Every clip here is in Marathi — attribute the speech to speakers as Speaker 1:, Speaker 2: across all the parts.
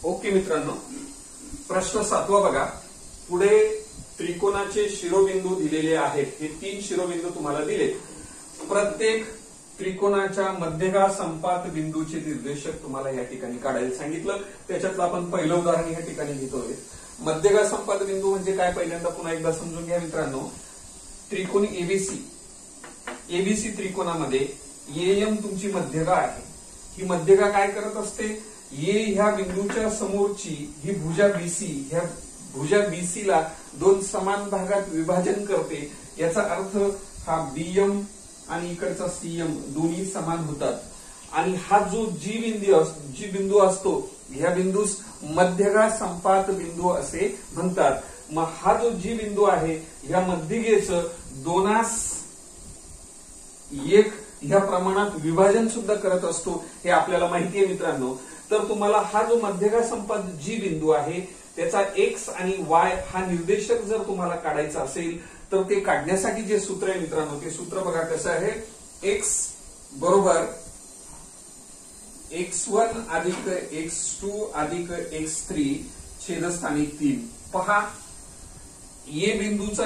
Speaker 1: ओके मित्रांनो, प्रश्न 7वा बघा. पुढे त्रिकोणाचे शिरोबिंदू दिलेले आहेत. हे 3 शिरोबिंदू तुम्हाला दिले. प्रत्येक त्रिकोणाच्या मध्यगा संपात बिंदूचे निर्देशक तुम्हाला या ठिकाणी काढायला सांगितलं. त्याच्यातलं आपण पहिलं उदाहरण या ठिकाणी घेतोय. मध्यगा संपात बिंदू म्हणजे काय, पहिल्यांदा पुन्हा एकदा समजून घ्या मित्रांनो. त्रिकोणी एबीसी त्रिकोणामध्ये एएम तुमची मध्यगा आहे. ही मध्यगा काय करत असते, ए ह्या बिंदूच्या समोरची ही भुजा बीसी, ह्या भुजा बीसी ला 2 समान भागात विभाजन करते. याचा अर्थ हा बीएम आणि इकडचा सीएम दोन्ही समान होतात. आणि हा जो जी बिंदू असतो, ह्या बिंदूस मध्यगा संपात बिंदू असे म्हणतात. मग हा जो जी बिंदू आहे, ह्या मध्यगेचं 2:1 ह्या प्रमाणात विभाजन सुद्धा करत असतो. हे आपल्याला माहिती आहे मित्रांनो. तर तुम्हाला हा जो मध्यगा संपात जी बिंदू आहे, त्याचा एक्स आणि वाय हा निर्देशक जर तुम्हाला काढायचा असेल, तर ते काढण्यासाठी जे सूत्र आहे मित्रांनो, ते सूत्र बघा कसं आहे. एक्स बरोबर x1 अधिक x2 अधिक x3 छेदस्थानी 3. पहा, ए बिंदूचा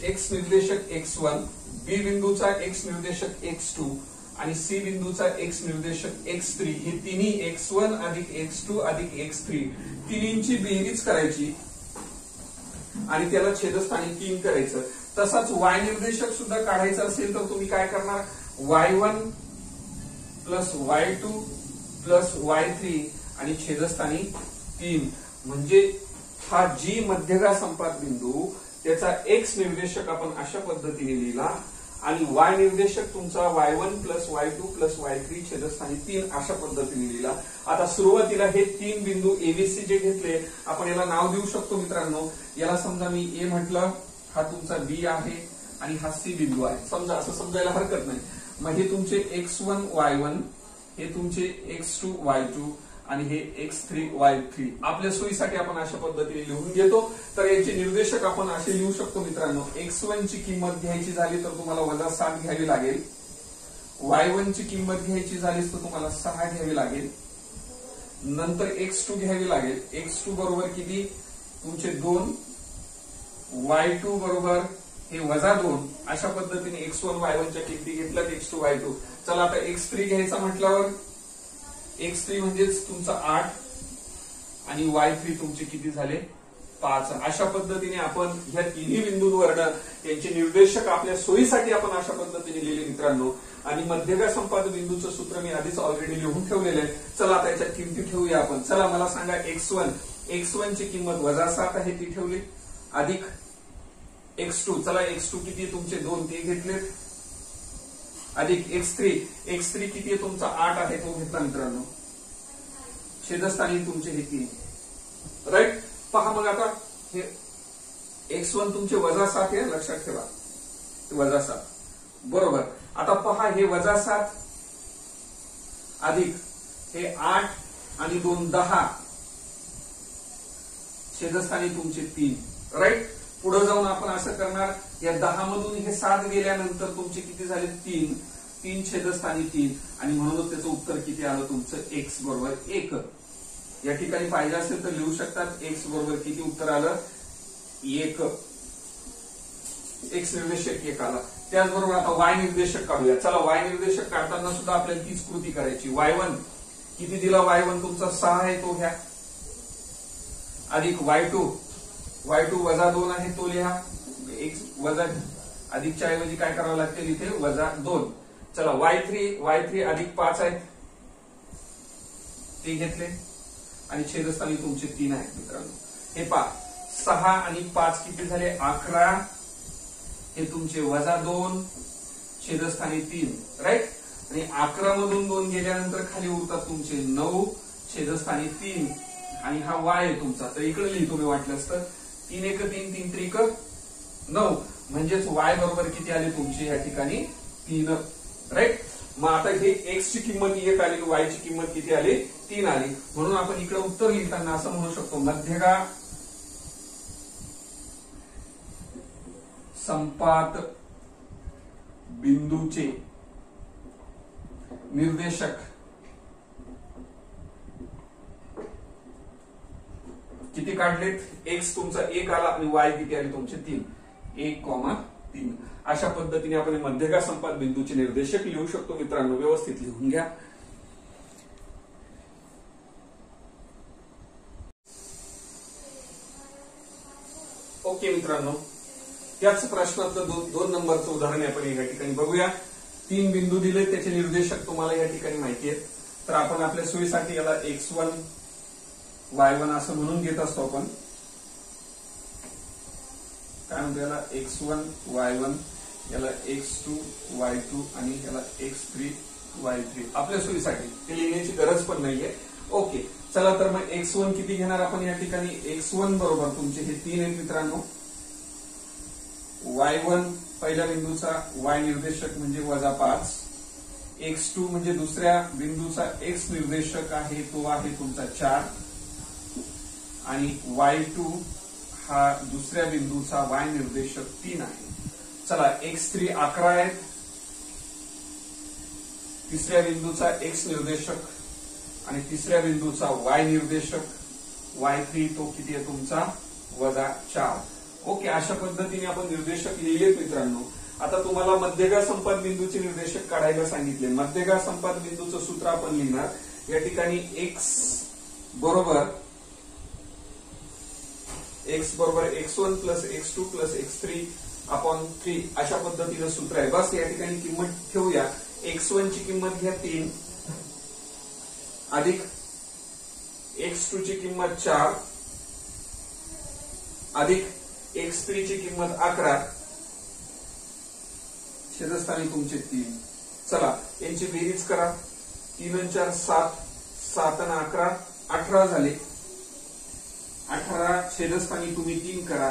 Speaker 1: एक्स निर्देशक x1, बी बिंदूचा एक्स निर्देशक x2 आणि सी बिंदूचा एक्स निर्देशक x3, हे तिन्ही x1 अधिक x2 अधिक x3 तिन्हींची बेरीज करायची आणि त्याला छेदस्थानी 3 करायचं. तसाच वाय निर्देशक सुद्धा काढायचं असेल तर तुम्ही काय करणार, y1 plus y2 plus y3 आणि छेदस्थानी 3. म्हणजे हा जी मध्यगा संपात बिंदू, त्याचा एक्स निर्देशक आपण अशा पद्धतीने लिहिला आणि वाय निर्देशक तुमचा y1 plus y2 plus y3 छेदस्थानी 3 अशा पद्धतीने लिहिला. आता सुरुवातीला हे 3 बिंदू एबीसी जे घेतले, आपण याला नाव देऊ शकतो मित्रांनो. याला समजा मी ए म्हटलं, हा तुमचा बी आहे आणि हा सी बिंदू आहे, समजा असं समजायला हरकत नाही. मग हे तुमचे x1 y1, हे तुमचे x2 y2 आणि हे x3 y3 आपल्या सोयीसाठी आपण अशा पद्धतीने लिहून घेतो. तर याचे निर्देशक आपण असे लिहू शकतो मित्रांनो. x1 ची किंमत घ्यायची झाली तर तुम्हाला -7 घ्यावी लागेल. y1 ची किंमत घ्यायची झाली तर तुम्हाला 6 घ्यावी लागेल. नंतर x2 घ्यावी लागेल. x2 बरोबर किती, तुमचे 2, y2 बरोबर हे -2. अशा पद्धतीने x1 y1 च्या किमती घेतल्यात, x2 y2. चला आता x3 घ्यायचा म्हटल्यावर x3 म्हणजेच तुमचा 8 आणि y3 तुमचे किती झाले, 5. अशा पद्धतीने आपण ह्या तिन्ही बिंदूंवर यांचे निर्देशक आपल्या सोयीसाठी आपण अशा पद्धतीने लिहिले मित्रांनो. आणि मध्यगा संपात बिंदूचं सूत्र मी आधीच ऑलरेडी लिहून ठेवलेलं आहे. चला आता याच्या किमती ठेवूया आपण. चला मला सांगा, x1 ची किंमत -7 आहे, ती ठेवली, अधिक x2, चला x2 किती तुमचे 2, ते घेतलेत, अधिक x3 किती तुमचा 8 आहे, तो घेतला मित्रांनो. छेदस्थानी तुमचे हे 3. राईट. पहा मग आता हे x1 तुमचे -7 आहे, लक्षात ठेवा, -7 बरोबर. आता पहा, हे -7 अधिक हे 8 आणि 2 10 छेदस्थानी तुमचे 3. राईट. पुढे जाऊन आपण असं करणार, या 10 मधून हे 7 गेल्यानंतर तुमचे किती झाले, 3 छेदस्थानी 3. आणि म्हणूनच त्याचं उत्तर किती आलं तुमचं, x बरोबर 1. या ठिकाणी पाहिजे असेल तर लिहू शकतात, x बरोबर किती उत्तर आलं, 1. x निर्देशक 1 आला. त्याचबरोबर आता y निर्देशक काढूया. चला, y निर्देशक काढताना सुद्धा आपल्याला तीच कृती करायची. y1 किती दिला, y1 तुमचा 6 आहे, तो घ्या, अधिक y2 -2 आहे, तो लिहा. x वजा अधिकच्या ऐवजी काय करावं लागते, इथे -2. चला, y3 अधिक 5 आहेत, ते घेतले आणि छेदस्थानी तुमचे 3 आहेत मित्रांनो. हे पहा, 6 आणि 5 किती झाले, 11. हे तुमचे -2 छेदस्थानी 3. राईट. आणि 11 मधून 2 गेल्यानंतर खाली उरतात तुमचे 9 छेदस्थानी 3. आणि हा y आहे तुमचा, तर इकडे लिहितो मी वाटल्यास तर 3 1 3 3 3 9. म्हणजेच y बरोबर किती आले तुमचे या ठिकाणी, 3. राईट. मग आता हे x ची किंमत 1 आली, y ची किंमत किती आली, 3 आली. म्हणून आपण इकडे उत्तर लिहिताना असं म्हणू शकतो, मध्यगा संपात बिंदूचे निर्देशक किती काढलेत? एक्स तुमचा 1 आला आणि वाय किती आले तुमचे 3, 1,3. अशा पद्धतीने आपण मध्यगा संपात बिंदूचे निर्देशक लिहू शकतो मित्रांनो. व्यवस्थित लिहून घ्या. ओके मित्रांनो, त्याच प्रश्नातलं 2 नंबरचं उदाहरण आपण या ठिकाणी बघूया. 3 बिंदू दिले, त्याचे निर्देशक तुम्हाला या ठिकाणी माहिती आहेत. तर आपण आपल्या सोयीसाठी याला x1 y1 असं म्हणून घेत असतो आपण. काय म्हणतो याला? x1 y1, याला x2 y2 आणि याला x3 y3. आपल्या सोयीसाठी ते लिहिण्याची गरज पण नाहीये. ओके, चला तर मग x1 किती घेणार आपण या ठिकाणी? x1 बरोबर तुमचे हे 3 आहेत मित्रांनो. y1 पहिल्या बिंदूचा y निर्देशक म्हणजे -5. x2 म्हणजे दुसऱ्या बिंदूचा x निर्देशक आहे, तो आहे तुमचा 4. आणि y2 हा दुसऱ्या बिंदूचा y निर्देशक 3 आहे. चला, x3 11 आहेत. तिसऱ्या बिंदूचा x निर्देशक आणि तिसऱ्या बिंदूचा y निर्देशक y3 तो किती आहे तुमचा? -4. ओके, अशा पद्धतीने आपण निर्देशक लिहिलेत मित्रांनो. आता तुम्हाला मध्यगा संपात बिंदूचे निर्देशक काढायला सांगितले. मध्यगा संपात बिंदूचं सूत्र आपण लिहिणार या ठिकाणी x बरोबर x1 plus x2 plus x3 upon 3 अशा पद्धतीनं सूत्र आहे. बस या ठिकाणी किंमत ठेवूया. x1 ची किंमत घ्या 3 अधिक x2 ची किंमत 4 अधिक x3 ची किंमत 11, छेदस्थानी तुमचे 3. चला, यांची बेरीज करा. 3 आणि 4 7, 7 आणि 11 18 झाले. 18 छेदस्थानी तुम्ही 3 करा.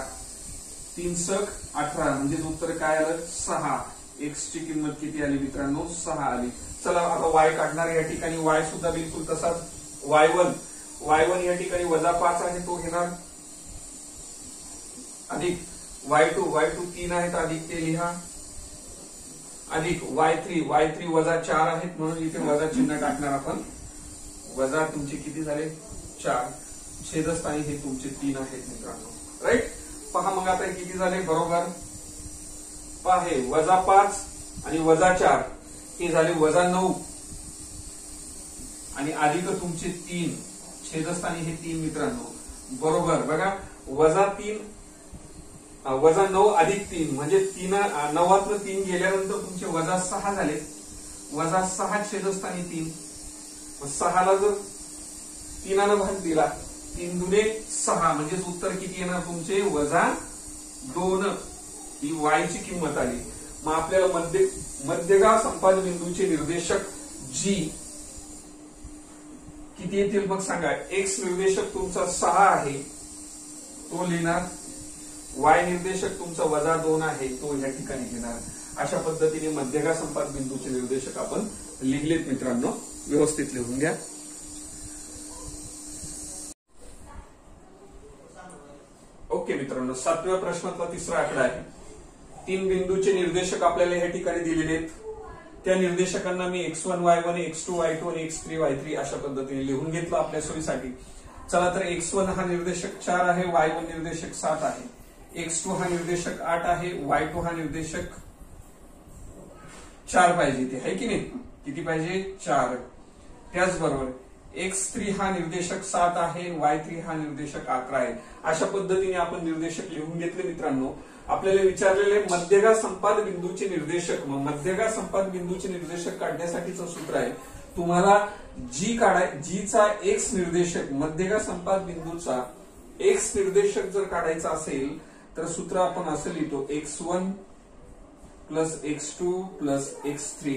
Speaker 1: 3 सक 18 म्हणजे उत्तर काय आलं? 6. x ची किंमत किती आली मित्रांनो? 6 आली. चला आता y काढणार. या ठिकाणी y सुद्धा बिलकुल तसाच. y1 या ठिकाणी -5 आहे, तो घेणार. अधिक y2 3 आहेत, अधिक ते लिहा. अधिक y3 -4 आहेत, म्हणून इथे वजा चिन्ह टाकणार आपण. वजा तुमचे किती झाले? 4. छेदस्थानी हे तुमचे 3 आहेत मित्रांनो. राईट? पहा मग आता किती झाले? बरोबर पहा, हे -5 आणि -4 हे झाले -9 आणि अधिक तुमचे 3, छेदस्थानी हे 3 मित्रांनो. बरोबर बघा, -9 अधिक 3 म्हणजे 9तनं 3 गेल्यानंतर तुमचे -6 झाले. -6 छेदस्थानी 3. 6ला जर 3 भाग दिला, 3 दुने 6 म्हणजे उत्तर किती येणार तुमचे? -2. ही y ची किंमत आली. मग आपल्याला मध्यगा संपात बिंदूचे निर्देशक g किती येतील मग सांगा? x निर्देशक तुमचा 6 आहे, तो लिहिणार. y निर्देशक तुमचा -2 आहे, तो या ठिकाणी घेणार. अशा पद्धतीने मध्यगा संपात बिंदूचे निर्देशक आपण लिहिलेत मित्रांनो. व्यवस्थित लिहून घ्या. ओके मित्रांनो, 7व्या प्रश्नातला तिसरा आकडा आहे. 3 बिंदूचे निर्देशक आपल्याला या ठिकाणी दिलेले आहेत. त्या निर्देशकांना मी x1 y1 x2 y2 आणि x3 y3 अशा पद्धतीने लिहून घेतलं आपल्या सोयीसाठी. चला तर x1 हा निर्देशक 4 आहे, y1 निर्देशक 7 आहे, x2 हा निर्देशक 8 आहे, y2 हा निर्देशक 4 पाहिजे. ते आहे की नाही? किती पाहिजे? 4. त्याचबरोबर x3 हा निर्देशक 7 आहे, y3 हा निर्देशक 11 आहे. अशा पद्धतीने आपण निर्देशक लिहून घेतले मित्रांनो. आपल्याला विचारलेले मध्यगा संपात बिंदूचे निर्देशक. मग मध्यगा संपात बिंदूचे निर्देशक काढण्यासाठीचं सूत्र आहे तुम्हाला जीचा x निर्देशक, मध्यगा संपात बिंदूचा x निर्देशक जर काढायचा असेल तर सूत्र आपण असं लिहितो x1 plus x2 plus x3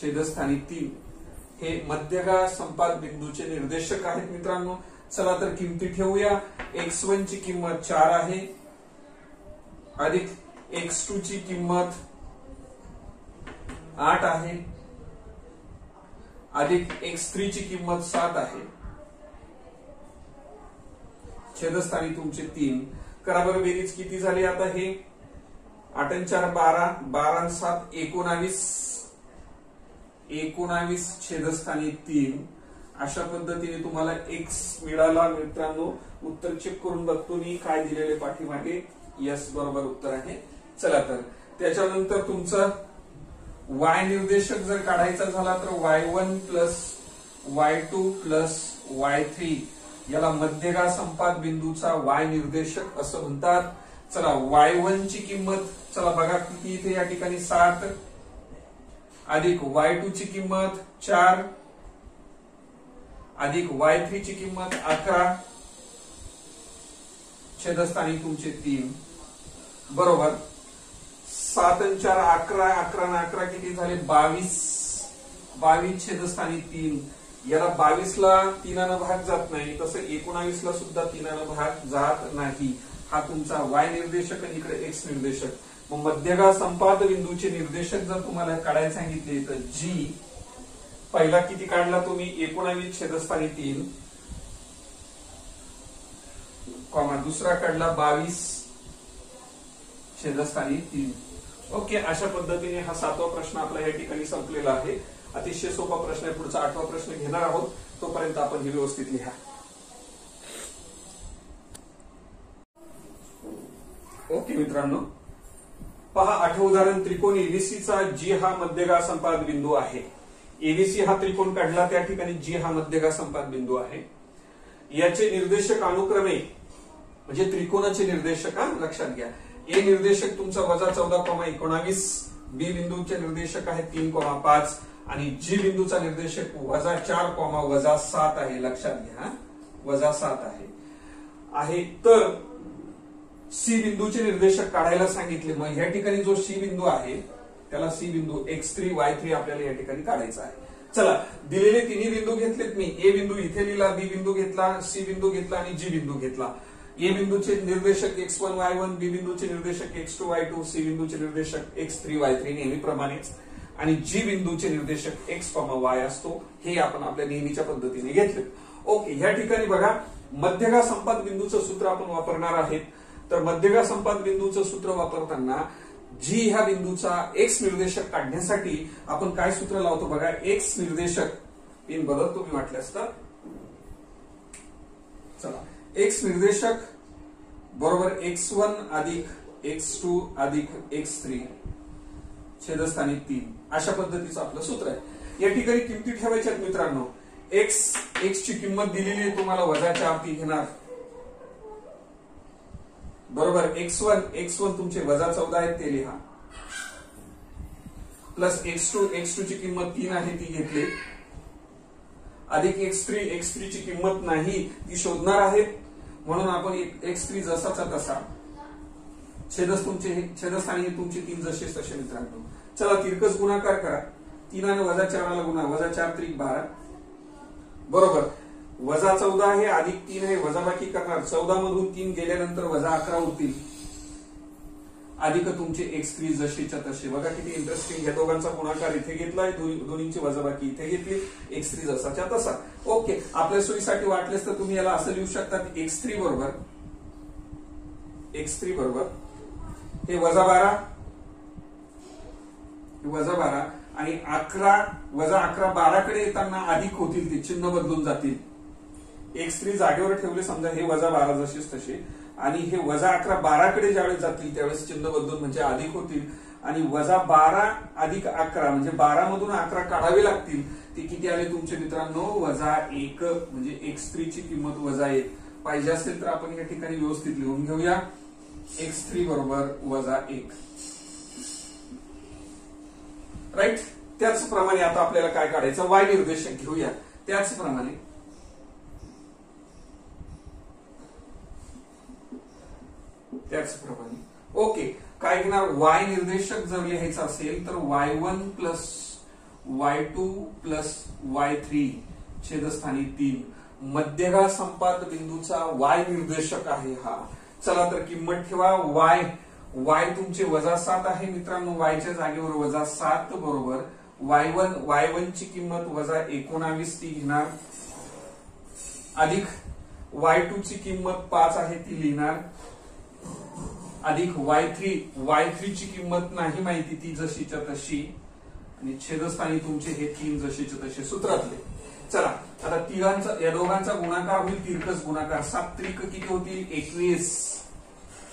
Speaker 1: छेदस्थानी 3. हे मध्यगा संपात बिंदूचे निर्देशक आहेत मित्रांनो. चला तर किमती ठेवूया. x1 ची किंमत 4 आहे, अधिक x2 ची किंमत 8 आहे, अधिक x3 ची किंमत 7 आहे, छेदस्थानी तुमचे 3. करा बरं बेरीज किती झाली आता? हे 8 आणि 4 12, 12 आणि 7 19, 19 छेदस्थानी 3 अशा पद्धतीने तुम्हाला एक्स मिळाला मित्रांनो. उत्तर चेक करून बघतो मी काय दिलेले पाठीमागे. यस, बरोबर उत्तर आहे. चला तर त्याच्यानंतर तुमचं वाय निर्देशक जर काढायचा झाला तर y1 plus y2 plus y3 याला मध्यगा संपात बिंदूचा वाय निर्देशक असं म्हणतात. चला y1 ची किंमत चला बघा किती इथे या ठिकाणी 7 अधिक y2 ची किंमत 4 अधिक y3 ची किंमत 11 छेदस्थानी तुमचे 3 बरोबर. 7 आणि 4 11 11 आणि 11 किती झाले 22 छेदस्थानी 3. याला 22 ला 3 भाग जात नाही, तसं 19 ला सुद्धा 3 भाग जात नाही. हा तुमचा वाय निर्देशक आणि इकडे एक्स निर्देशक. मग मध्यगा संपात बिंदूचे निर्देशक जर तुम्हाला काढायला सांगितले तर जी पहिला किती काढला तुम्ही 19 छेदस्थानी 3 कॉमा दुसरा काढला 22 छेदस्थानी 3. ओके, अशा पद्धतीने हा 7वा प्रश्न आपला या ठिकाणी संपलेला आहे. अतिशय सोपा प्रश्न आहे. पुढचा 8वा प्रश्न घेणार आहोत, तोपर्यंत आपण हे व्यवस्थित लिहा. ओके मित्रांनो, पहा 8 उदाहरण. त्रिकोण एबीसीचा जी हा मध्यगा संपात बिंदू आहे. एबीसी हा त्रिकोण काढला, त्या ठिकाणी जी हा मध्यगा संपात बिंदू आहे. याचे निर्देशक अनुक्रमे म्हणजे त्रिकोणाचे निर्देशक लक्षात घ्या. ए निर्देशक तुमचा -14,19, बी बिंदूचे निर्देशक आहे 3,5 आणि जी बिंदूचा निर्देशक -4,-7 आहे. लक्षात घ्या -7 आहे. तर सी बिंदूचे निर्देशक काढायला सांगितले. मग या ठिकाणी जो सी बिंदू आहे त्याला सी बिंदू x3 y3 आपल्याला या ठिकाणी काढायचा आहे. चला, दिलेले तिन्ही बिंदू घेतलेत मी. ए बिंदू इथे लिहिला, बी बिंदू घेतला, सी बिंदू घेतला आणि जी बिंदू घेतला. ए बिंदूचे निर्देशक x1 y1, बी बिंदूचे निर्देशक x2 y2, सी बिंदूचे निर्देशक x3 y3 नेहमीप्रमाणेच आणि जी बिंदूचे निर्देशक x, y असतो. हे आपण आपल्या नेहमीच्या पद्धतीने घेतले. ओके, या ठिकाणी बघा मध्यगा संपात बिंदूचं सूत्र आपण वापरणार आहेत. तर मध्यगा संपात बिंदूचं सूत्र वापरताना जी ह्या बिंदूचा एक्स निर्देशक काढण्यासाठी आपण काय सूत्र लावतो बघा. एक्स निर्देशक पिन बदलतो मी वाटल्यास तर. चला, एक्स निर्देशक बरोबर x1 अधिक x2 अधिक x3 छेदस्थानी 3 अशा पद्धतीचं आपलं सूत्र आहे. या ठिकाणी किमती ठेवायच्या मित्रांनो. एक्स ची किंमत दिलेली आहे तुम्हाला -4 ती घेणार बरोबर. x1 तुमचे -14 आहेत ते लिहा. प्लस x2 ची किंमत 3 आहे ती घेतली. अधिक x3 ची किंमत नाही ती शोधणार आहेत, म्हणून आपण x3 जसाचा तसा छेदस्थानी तुमचे 3 जसे तसे मित्रांनो. चला, तिरकस गुणाकार करा. 3 आणि -4 गुणा, -4 त्रिक 12 बरोबर. -14 आहे अधिक 3 आहे, वजाबाकी करणार. 14 मधून 3 गेल्यानंतर -11 उरतील. अधिक तुमचे x3 जसेच्या तसे. बघा किती इंटरेस्टिंग. ह्या दोघांचा गुणाकार इथे घेतलाय, दोन्हींची वजाबाकी इथे घेतली. x3 जसाच्या तसा. ओके, आपल्या सोयीसाठी वाटलेस तर तुम्ही याला असं लिहू शकता की x3 बरोबर हे -12 आणि 11 -11 12 येताना अधिक होतील, ते चिन्ह बदलून जातील. x3 जागेवर ठेवले समजा, हे -12 जसेच तसे, आणि हे -11 12 ज्यावेळेस जातील त्यावेळेस चिन्ह बदलून म्हणजे अधिक होतील. आणि -12 अधिक 11 म्हणजे 12 मधून 11 काढावे लागतील. ते किती आले तुमचे मित्रांनो? -1 म्हणजे x3 ची किंमत -1. पाहिजे असेल तर आपण या ठिकाणी व्यवस्थित लिहून घेऊया. x3 बरोबर -1. राईट. त्याचप्रमाणे आता आपल्याला काय काढायचं? वाय निर्देशक घेऊया. त्याचप्रमाणे ओके, काय घेणार? वाय निर्देशक जर लिहायचं असेल तर y1 plus y2 plus y3 छेदस्थानी 3 मध्यगा संपात बिंदूचा वाय निर्देशक आहे हा. चला तर किंमत ठेवा. वाय तुमचे -7 आहे मित्रांनो. वायच्या जागेवर -7 बरोबर y1 ची किंमत -19 ती घेणार. अधिक y2 ची किंमत 5 आहे ती लिहिणार. अधिक y3 ची किंमत नाही माहिती, ती जशीच्या तशी. आणि छेदस्थानी तुमचे हे 3 जशीच्या तसे सूत्रातले. चला आता तिघांचा या दोघांचा गुणाकार होईल तिरकस गुणाकार. 7 त्रिक किती होतील 21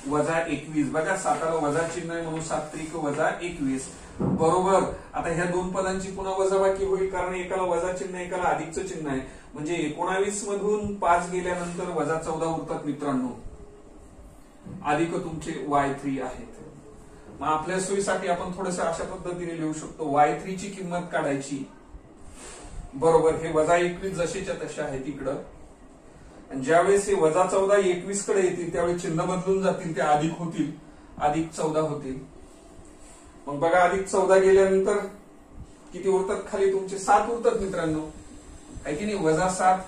Speaker 1: वजा 21. बघा 7ला वजा चिन्ह आहे म्हणून 7 त्रिक वजा 21 बरोबर. आता ह्या दोन पदांची पुन्हा वजाबाकी होईल कारण एकाला वजा चिन्ह एकाला अधिकचं चिन्ह आहे. म्हणजे 19 मधून 5 गेल्यानंतर वजा 14 उरतात मित्रांनो. अधिक तुमचे y3 आहेत. मग आपल्या सोयीसाठी आपण थोडस अशा पद्धतीने लिहू शकतो. y3 ची किंमत काढायची बरोबर. हे वजा 21 जसेच्या तसे आहे तिकडं. आणि ज्यावेळेस हे वजा 14 21 कडे येतील त्यावेळी चिन्ह बदलून जातील. ते अधिक होतील. अधिक 14 होतील. मग बघा अधिक 14 गेल्यानंतर किती उरतात खाली तुमचे 7 उरतात मित्रांनो. आहे की नाही. वजा 7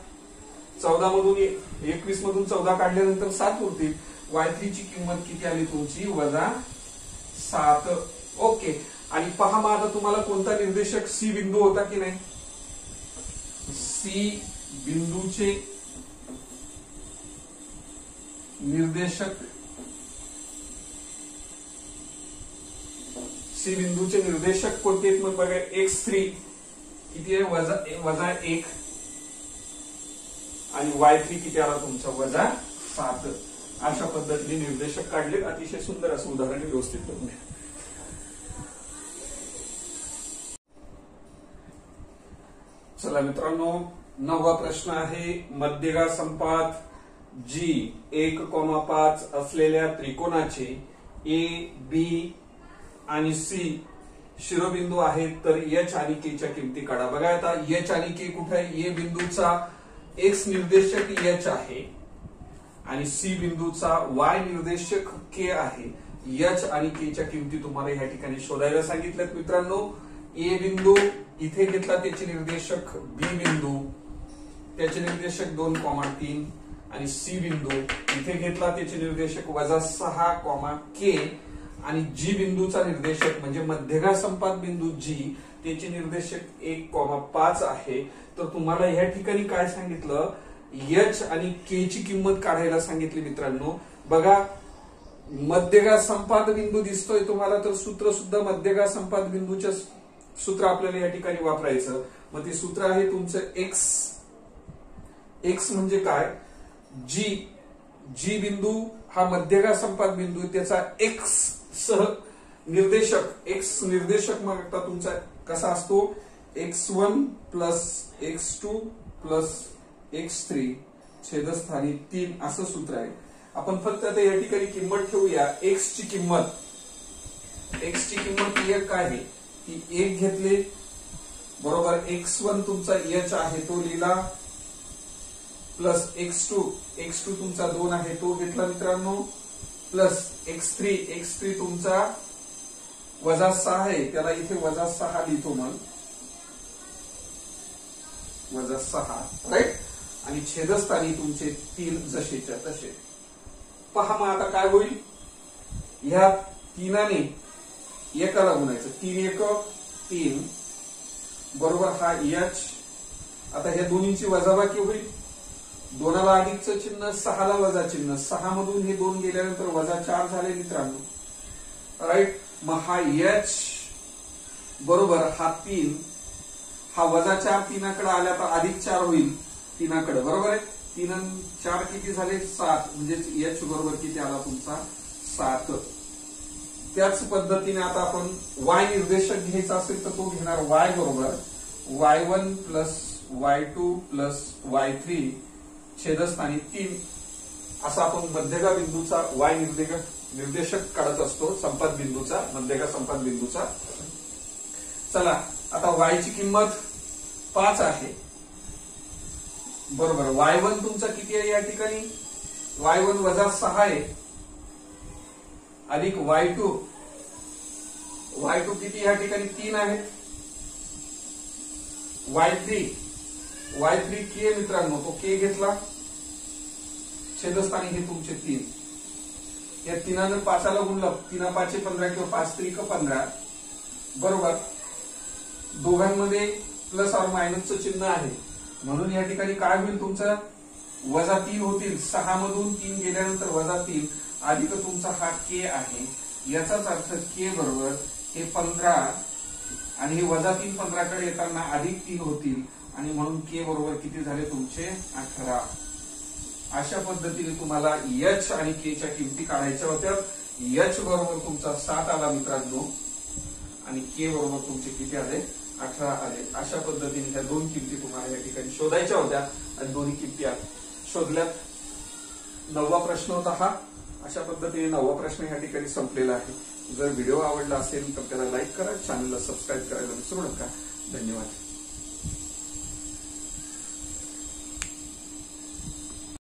Speaker 1: 14 मधून 21 मधून 14 काढल्यानंतर 7 उरतील. y3 ची किंमत किती आली तुमची वजा 7. ओके. आणि पहा मग आता तुम्हाला कोणता निर्देशक सी बिंदू होता की नाही. सी बिंदूचे निर्देशक सी बिंदूचे निर्देशक कोणते आहेत. मग बघा x3 किती आहे वजा 1 आणि y3 किती आला तुमचा वजा 7. अशा पद्धतीने निर्देशक काढले. अतिशय सुंदर असं उदाहरण व्यवस्थित करून घ्या. चला मित्रांनो 9वा प्रश्न आहे. मध्यगा संपात G 1,5 असलेल्या त्रिकोणाचे A, B आणि C शिरोबिंदू आहेत. तर H आणि K च्या किमती काढा. बघा आता H आणि K कुठे आहे. A बिंदूचा X निर्देशक H आहे आणि C बिंदूचा Y निर्देशक K आहे. H आणि K च्या किमती तुम्हाला या ठिकाणी शोधायला सांगितल्यात मित्रांनो. A बिंदू इथे घेतला त्याचे निर्देशक B बिंदू त्याचे निर्देशक 2,3 आणि C बिंदू इथे घेतला त्याचे निर्देशक वजा 6, K आणि G बिंदूचा निर्देशक म्हणजे मध्यगा संपात बिंदू G त्याचे निर्देशक 1,5 आहे. तर तुम्हाला या ठिकाणी काय सांगितलं H आणि K ची किंमत काढायला सांगितली मित्रांनो. बघा मध्यगा संपात बिंदू दिसतोय तुम्हाला. तर सूत्र सुद्धा मध्यगा संपात बिंदूच्या सूत्र आपल्याला या ठिकाणी वापरायचं. मग ते सूत्र आहे तुमचं x म्हणजे काय G बिंदू हा मध्यगा संपात बिंदू त्याचा x सह निर्देशक x निर्देशक मग आता तुमचा कसा असतो x1 plus x2 plus x3 छेदस्थानी 3 असं सूत्र आहे. आपण फक्त आता या ठिकाणी किंमत ठेवूया. x ची किंमत एक काय आहे की 1 घेतले बरोबर. x1 तुमचा h आहे तो लिहिला प्लस x2 तुमचा 2 आहे तो घेतला मित्रांनो प्लस x3 तुमचा वजा 6 आहे त्याला इथे वजा 6 लिहितो मग वजा 6 राईट. आणि छेदस्थानी तुमचे 3 जसेच्या तसे. पहा मग आता काय होईल. ह्या 3ने एकाला गुणायचं 3 बरोबर हा H. आता ह्या दोन्हीची वजाबाकी होईल. 2ला अधिकचं चिन्ह 6ला वजा चिन्ह 6 मधून हे 2 गेल्यानंतर वजा 4 झाले मित्रांनो राईट. मग हा H बरोबर हा 3 हा वजा 4 3कडे आला तर अधिक 4 होईल 3कडे बरोबर आहे. 3 आणि 4 किती झाले 7 म्हणजे H बरोबर किती आला तुमचा 7. त्याच पद्धतीने आता आपण Y निर्देशक घ्यायचा असेल तर तो घेणार Y बरोबर y1 plus y2 plus y3 छेदस्थानी 3 असा आपण मध्यगा बिंदूचा Y निर्देशक काढत असतो. संपात बिंदूचा मध्यगा संपात बिंदूचा. चला आता Y ची किंमत 5 आहे बरोबर. y1 तुमचा किती आहे या ठिकाणी y1 वजा 6 आहे अधिक y2 किती या ठिकाणी 3 आहे. y3 K मित्रांनो तो K घेतला छेदस्थानी हे तुमचे 3. या 3ने 5ला गुणलं 3 5 15 किंवा 5 3 15 बरोबर. दोघांमध्ये प्लस और मायनसचं चिन्ह आहे म्हणून या ठिकाणी काय होईल तुमचं वजा 3 होतील. 6 मधून 3 गेल्यानंतर वजा 3 अधिक तुमचा हा K आहे. याचाच अर्थ K बरोबर हे 15 आणि हे वजा 3 15 कडे येताना अधिक 3 होतील आणि म्हणून के बरोबर किती झाले तुमचे 18. अशा पद्धतीने तुम्हाला एच आणि के च्या किमती काढायच्या होत्या. एच बरोबर तुमचा 7 आला मित्रांनो आणि के बरोबर तुमचे किती आले 18 आले. अशा पद्धतीने ह्या दोन किमती तुम्हाला या ठिकाणी शोधायच्या होत्या आणि दोन्ही किमती शोधल्यात. 9वा प्रश्न होता हा. अशा पद्धतीने 9वा प्रश्न या ठिकाणी संपलेला आहे. जर व्हिडिओ आवडला असेल तर त्याला लाईक करा, चॅनलला सबस्क्राईब करायला विसरू नका. धन्यवाद.